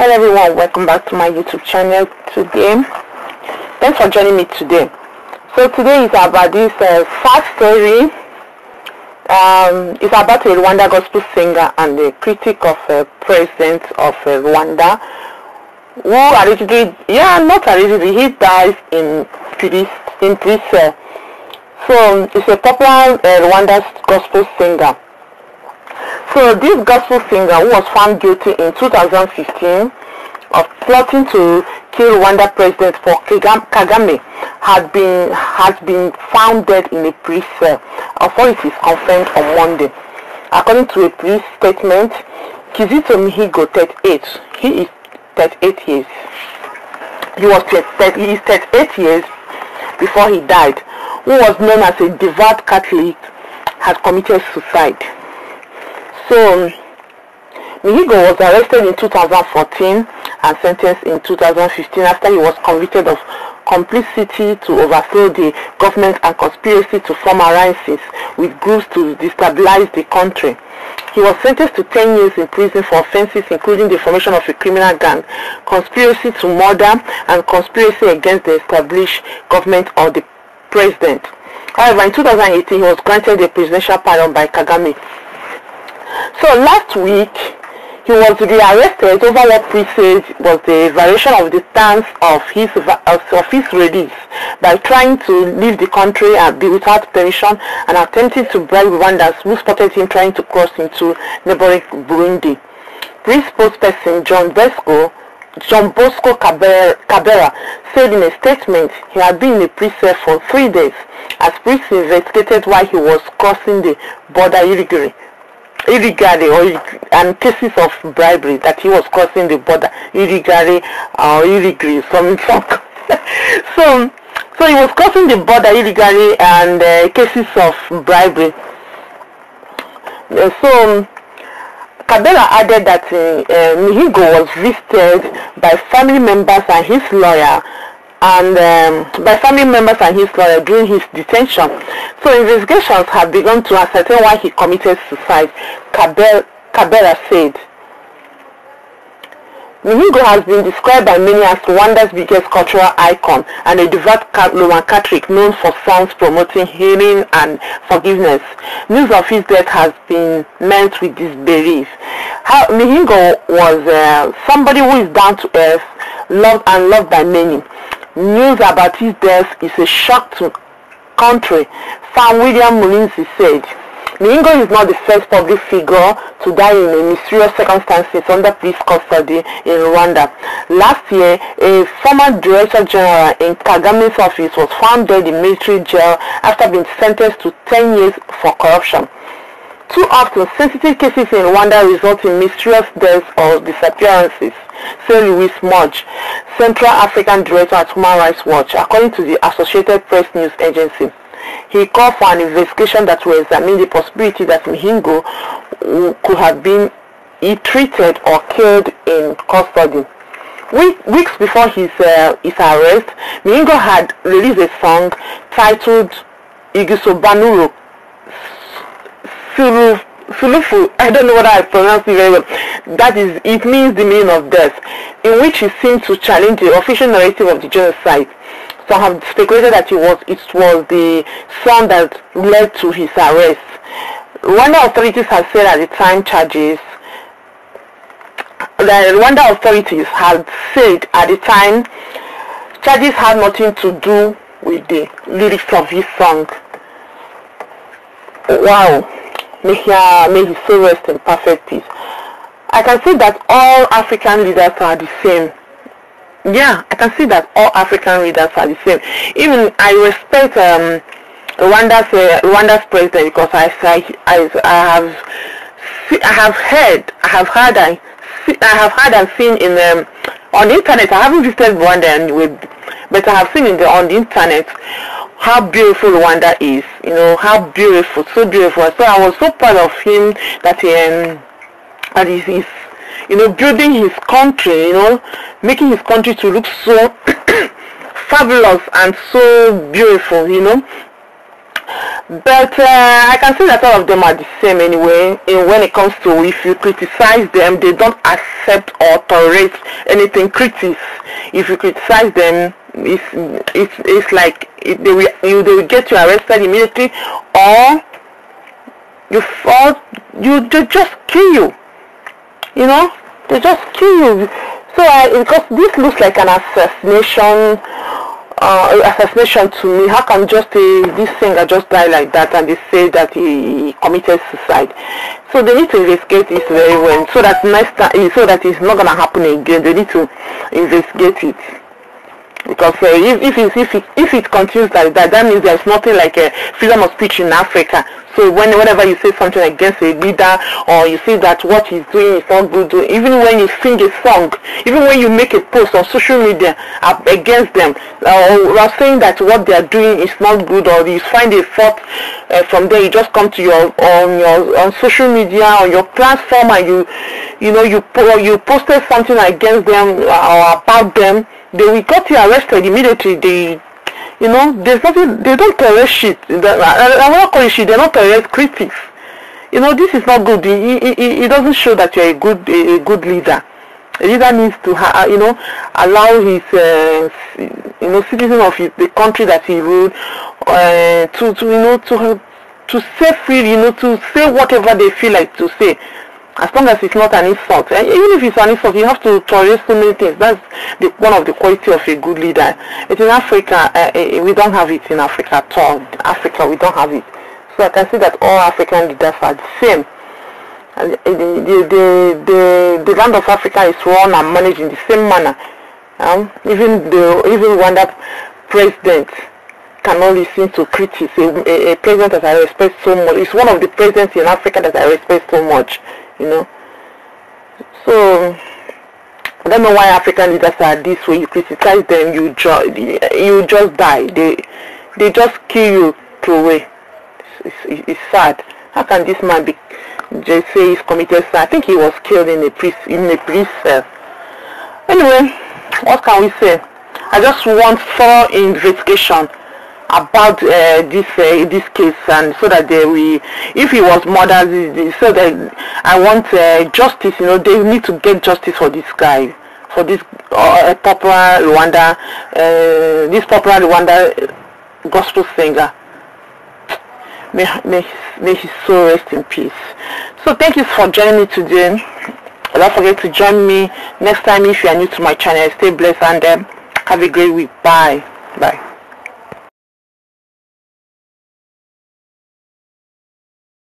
Hello everyone, welcome back to my YouTube channel today. Thanks for joining me today. So today is about this sad story. It's about a Rwanda gospel singer and a critic of president of Rwanda, who allegedly, not allegedly, he dies in prison. So it's a popular Rwanda gospel singer. So this gospel singer, who was found guilty in 2015 of plotting to kill Rwanda President Paul Kagame, has been found dead in a police cell. Authorities confirmed on Monday. According to a police statement, Kizito Mihigo, 38, he is 38 years. He is 38 years before he died, who was known as a devout Catholic, has committed suicide. So, Mihigo was arrested in 2014 and sentenced in 2015 after he was convicted of complicity to overthrow the government and conspiracy to form alliances with groups to destabilize the country. He was sentenced to 10 years in prison for offenses including the formation of a criminal gang, conspiracy to murder, and conspiracy against the established government of the president. However, in 2018, he was granted a presidential pardon by Kagame. So last week, he was rearrested over what police said was the violation of the terms of his release by trying to leave the country and be without permission and attempting to bribe Rwandans who spotted him trying to cross into neighboring Burundi. Police spokesperson John Bosco Kabera said in a statement he had been in a police cell for 3 days as police investigated why he was crossing the border illegally and cases of bribery, that he was crossing the border illegally or illegally, so he was crossing the border illegally and cases of bribery. So Kabera added that Mihigo was visited by family members and his lawyer during his detention. So investigations have begun to ascertain why he committed suicide, Kabera said. Mihigo has been described by many as Rwanda's biggest cultural icon and a devout Roman Catholic known for songs promoting healing and forgiveness. News of his death has been met with disbelief. Mihigo was somebody who is down to earth, loved by many. News about his death is a shock to country, Fan William Mulinzi said. Mihigo is not the first public figure to die in a mysterious circumstances under police custody in Rwanda. Last year, a former director general in Kagame's office was found dead in military jail after being sentenced to 10 years for corruption. Too often, sensitive cases in Rwanda result in mysterious deaths or disappearances, said Louis Mudge, Central African Director at Human Rights Watch, according to the Associated Press news agency. He called for an investigation that will examine the possibility that Mihigo could have been treated or killed in custody. Weeks before his arrest, Mihigo had released a song titled Igisobanuro Sulufu, I don't know whether I pronounced it very well. That is, it means the meaning of death, in which he seemed to challenge the official narrative of the genocide. Some have speculated that it was the song that led to his arrest. Rwanda authorities had said at the time charges had nothing to do with the lyrics of his song. Wow. May his soul rest in perfect peace. I can see that all African leaders are the same. Yeah, I can see that all African leaders are the same. Even I respect Rwanda's president because I have heard and seen in on the internet. I haven't visited Rwanda anyway, but I have seen on the internet how beautiful Rwanda is. You know how beautiful, so beautiful. So I was so proud of him that he's building his country, making his country to look so fabulous and so beautiful, But I can say that all of them are the same anyway. When it comes to, if you criticize them, they don't accept or tolerate anything critics. If you criticize them, it's like they will get you arrested immediately, or they just kill you. You know, they just kill you. So because this looks like an assassination to me. How can just this singer just die like that, and they say that he committed suicide? So they need to investigate this very well, so that next time, so that it's not gonna happen again. They need to investigate it, because if it continues like that, that means there's nothing like a freedom of speech in Africa. So whenever you say something against a leader, or you say that what he's doing is not good, even when you sing a song, even when you make a post on social media against them, or saying that what they are doing is not good, or you find a fault from there, you just come to on social media, on your platform, and you posted something against them or about them, they will get you arrested immediately. There's nothing, they don't tolerate shit. I won't call it shit, they don't tolerate critics. This is not good. It doesn't show that you're a good leader. A leader needs to allow his citizens of the country that he ruled to say freely, to say whatever they feel like to say, as long as it's not an insult. And even if it's an insult, you have to tolerate so many things. That's one of the quality of a good leader. But in Africa, we don't have it in Africa at all. Africa, we don't have it. So I can see that all African leaders are the same. And the land of Africa is run and managed in the same manner. Even Rwanda president cannot listen to critics. A president that I respect so much. It's one of the presidents in Africa that I respect so much. So I don't know why African leaders are this way. You criticize them, you just die. They just kill you away. It's sad. How can this man just say he's committed suicide? I think he was killed in a police cell. Anyway, what can we say? I just want thorough investigation about this case, and so that if he was murdered, so that I want justice. They need to get justice for this guy, for this popular Rwanda gospel singer. May his soul rest in peace. So thank you for joining me today. Don't forget to join me next time if you are new to my channel. Stay blessed and have a great week. Bye.